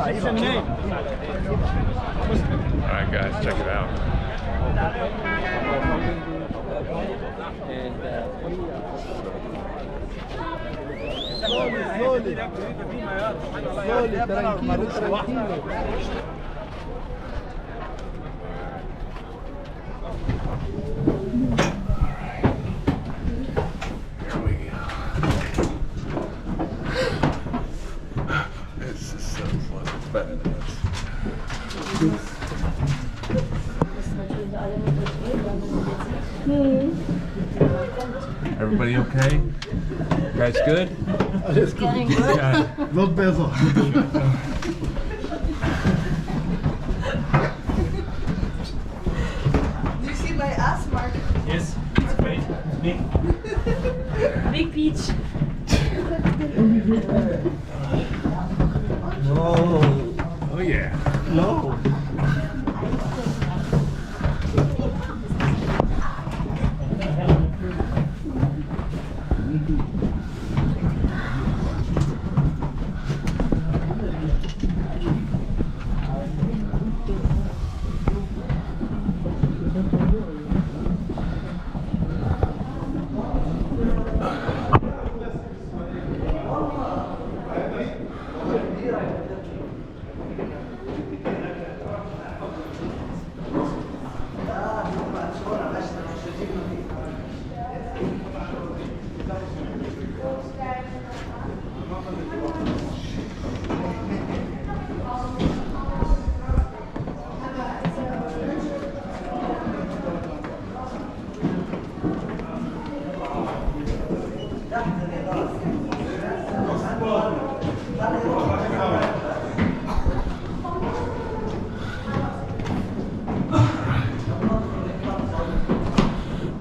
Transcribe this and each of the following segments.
Alright guys, check it out. This is so fucking badass. Everybody okay? You guys good? Alles gut. Yeah. Wird besser. Do you see my ass mark? Yes, it's great. It's big. Big peach. No. Oh yeah. No.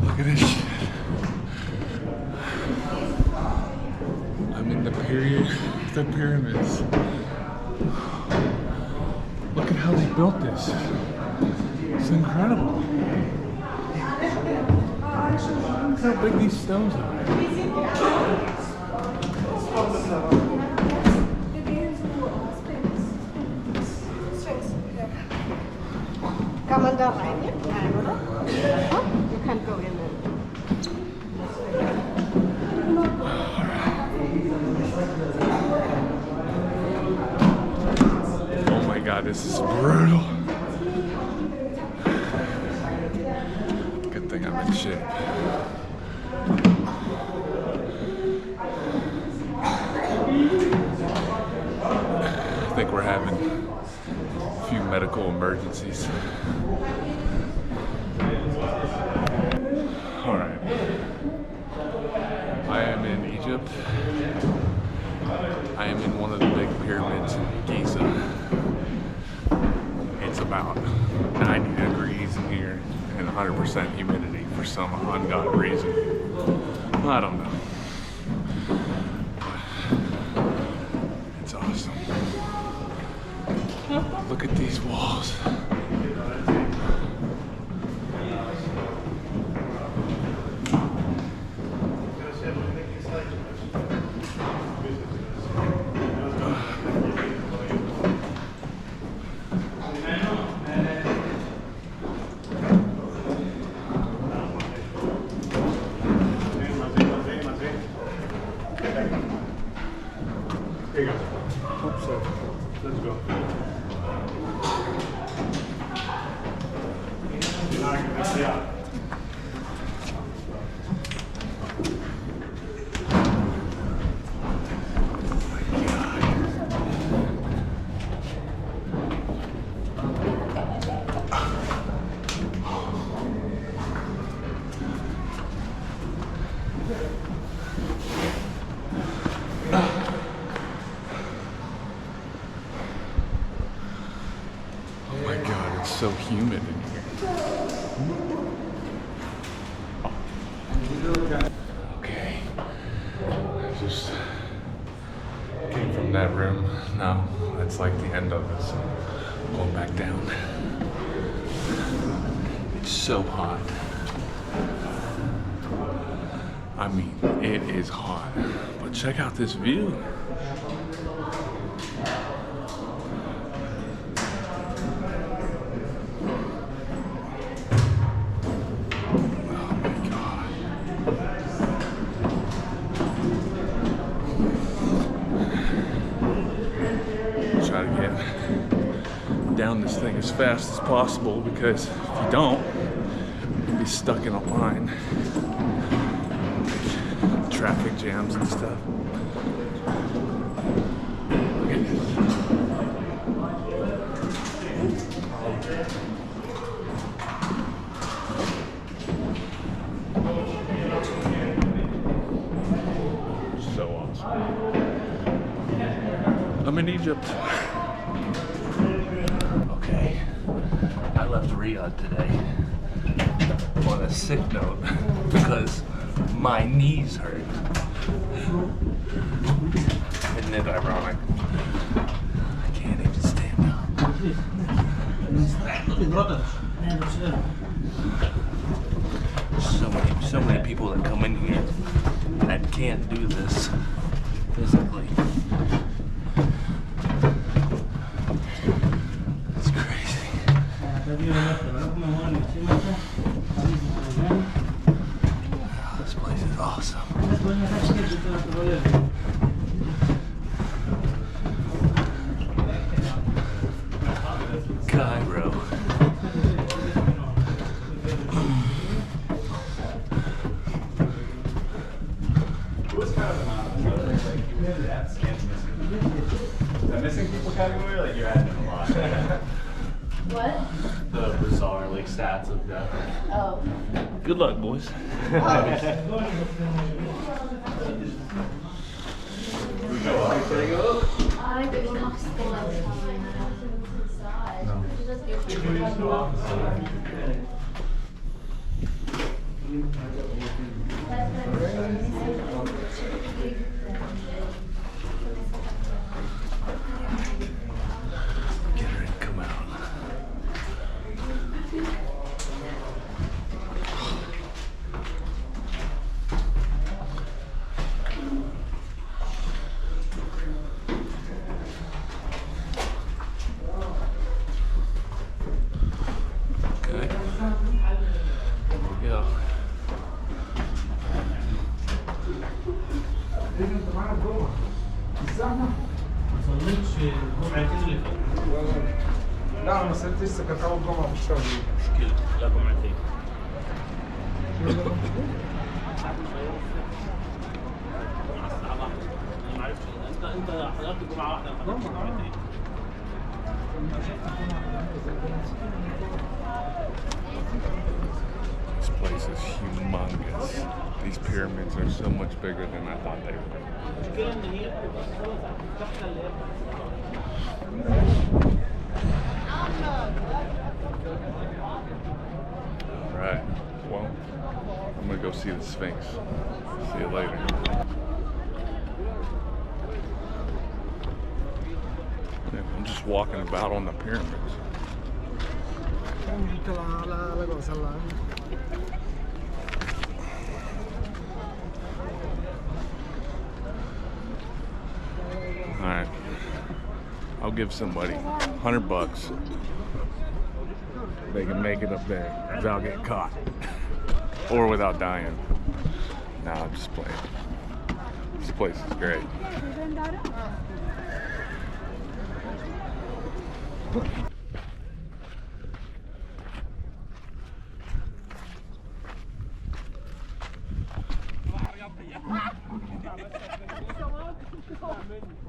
Look at this shit. I'm in the pyramids. Look at how they built this. It's incredible. Look how big these stones are. Kann man da rein jetzt? Nein, oder? You can't go in there. Oh my god, this is brutal. Good thing I'm in shape. I think we're having a few medical emergencies. Alright. I am in Egypt. I am in one of the big pyramids in Giza. It's about 90 degrees in here and 100% humidity for some ungodly reason. I don't know. It's awesome. Look at these walls. Let's go. Oh my god, it's so humid in here. Okay. I just came from that room. Now that's like the end of it, so I'm going back down. It's so hot. I mean, it is hot. But check out this view. try to get down this thing as fast as possible, because if you don't, you'll be stuck in a line. Like traffic jams and stuff. So awesome. I'm in Egypt. Okay, I left Riyadh today on a sick note because my knees hurt. Isn't it ironic? I can't even stand up. So many people that come in here that can't do this physically. It's crazy. This place is awesome. Cairo. The missing people category, like you're adding a lot. What? The bizarre like stats of death. Oh. Good luck, boys. Ay, pero mas Get her and come out. Okay. Yeah. لا انا ما صرت لسه كنت اول جمعه بالشهر مشكلة لا جمعتين. انا ما عرفتش انت حضرت جمعة واحدة انا حضرت جمعتين. This place is humongous. These pyramids are so much bigger than I thought they were. المشكلة ان هي تحت اللي Alright, well, I'm gonna go see the Sphinx. See you later. Yeah, I'm just walking about on the pyramids. Alright, I'll give somebody $100. They can make it up there without getting caught or without dying. Nah, I'm just playing. This place is great.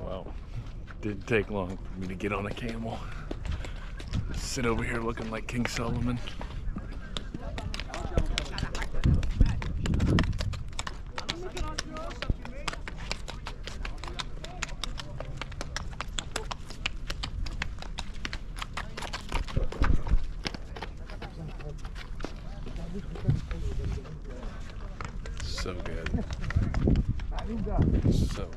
Well, didn't take long for me to get on a camel. Sit over here looking like King Solomon. So good. So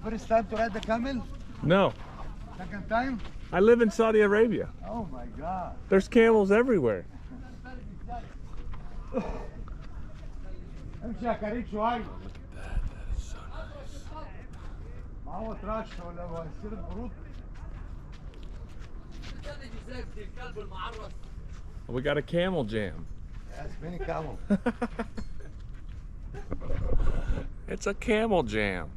First time to ride the camel? no, Second time? I live in Saudi Arabia. Oh my god. There's camels everywhere. امشي يا كريم شوية. Look at that. That is so nice. هو تراش ولا هو يصير برود. We got a camel jam. Yes, many camel. It's a camel jam.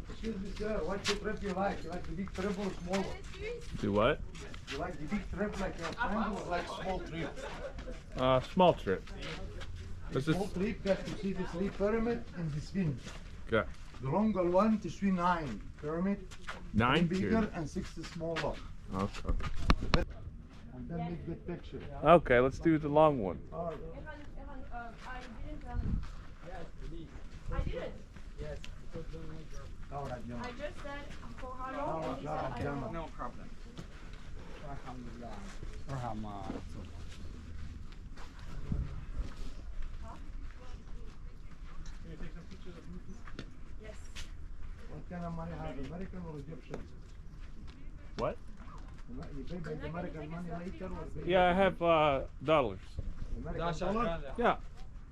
Excuse me, sir. What trip you like? You like the big trip or small one? Do what? You like the big trip like your friend or like small trip? Small trip. This is Small trip that you see this Great Pyramid and the Sphinx. okay. The longer one to see 9 pyramid. 9 One bigger pyramid. and 6 is smaller. Okay. And then make good picture. Okay, let's do the long one. All right. I didn't. All right, I just said for how long and you said I don't know. No problem. Alhamdulillah. Yes. What kind of money have American or Egyptian? What? You pay by the American money later or pay Yeah, I have dollars. American dollar? Yeah.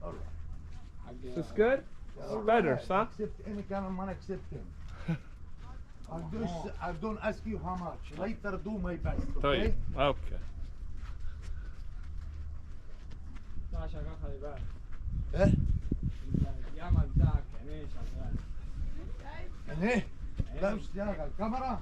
All right. Is this good? All Better, right. son. Accept any kind of money, accept him. I don't ask you how much. Later do my best, Tell okay? you. Okay. Eh? يعني لا مش ديالك على الكاميرا.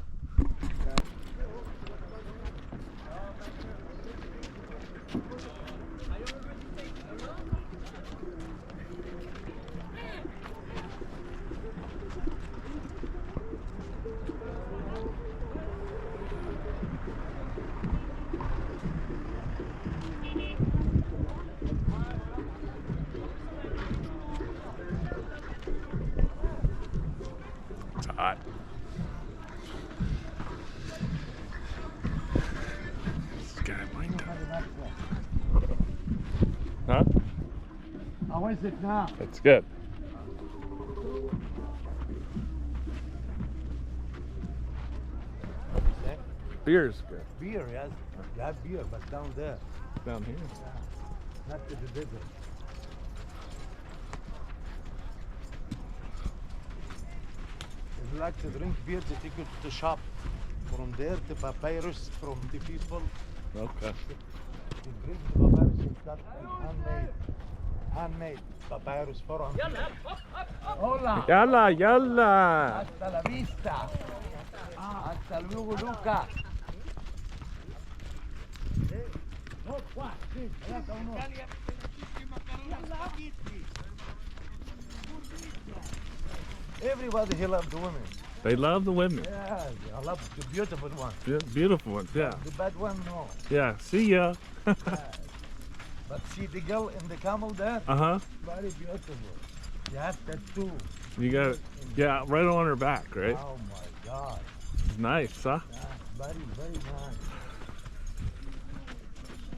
It's hot. This guy might die. Huh? How is it now? It's good. Beer's good. Beer, yes. You have beer, but down there, Down here. not to the desert. If you like to drink beer, you take it to the shop. From there, the papyrus from the people. Okay. You drink the papyrus, it's got handmade papyrus for them. Hola! Yalla, yalla. Hasta la vista! Hasta luego, Luca! Everybody here loves the women. They love the women. Yeah, I love the beautiful one. Beautiful ones, yeah. The bad one, no. Yeah, see ya. But see the girl in the camel there? Uh-huh. Very beautiful. You have tattoo. You got it. Yeah, right on her back, right? Oh my God. Nice, huh? Yeah, very, very nice.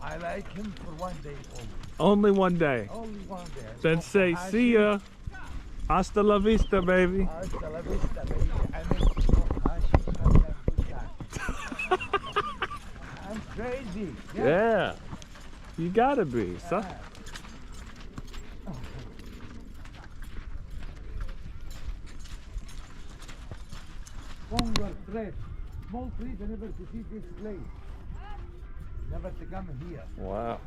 I like him for one day only. Only one day. Only one day. Then say, see ya. Hasta la vista, baby. Hasta la vista, baby. I make smoke hashish. I have good time. I'm crazy. Yeah. You gotta be, son. Longer trip. Small trip, never to see this place. Never to come here. Wow.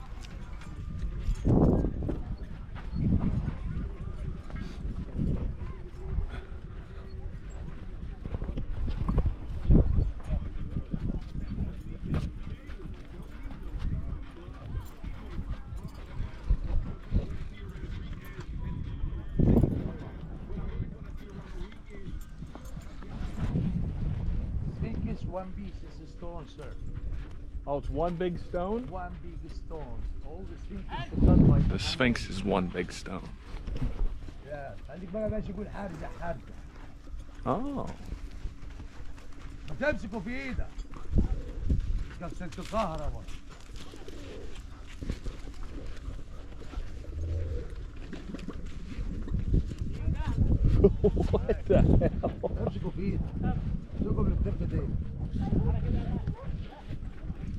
Sphinx is one piece, it's a stone, sir. Oh, it's one big stone? One big stone. All the Sphinx is done by The Sphinx is one big stone. Yeah. خليك بقى ماشي يقول حارجة حارجة. Oh. تمسكه في ايدك. كسرت الكهرباء. What the hell? تمسكه في ايدك. تمسكه بالكتف دي.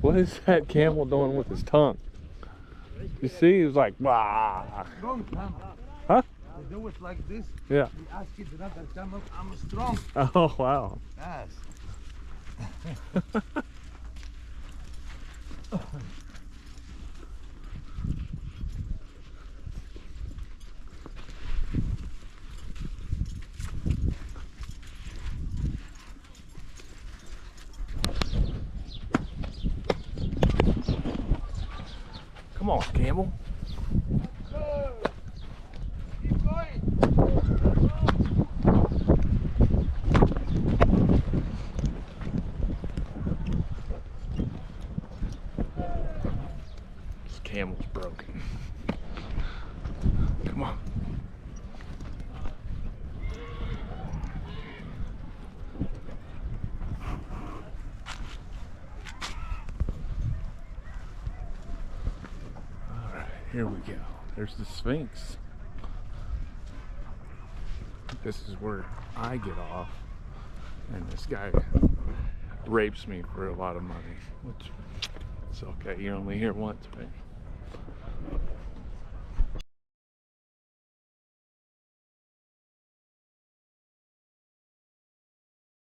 What is that camel doing with his tongue? You see, he was like, bah. Strong camel. Huh? They do it like this. Yeah. We ask it another camel, I'm strong. Oh, wow. Yes. Come on, camel. Keep going. This camel's broken. Come on. All right, here we go. There's the Sphinx. This is where I get off, and this guy rapes me for a lot of money, which it's okay. You're only here once, right?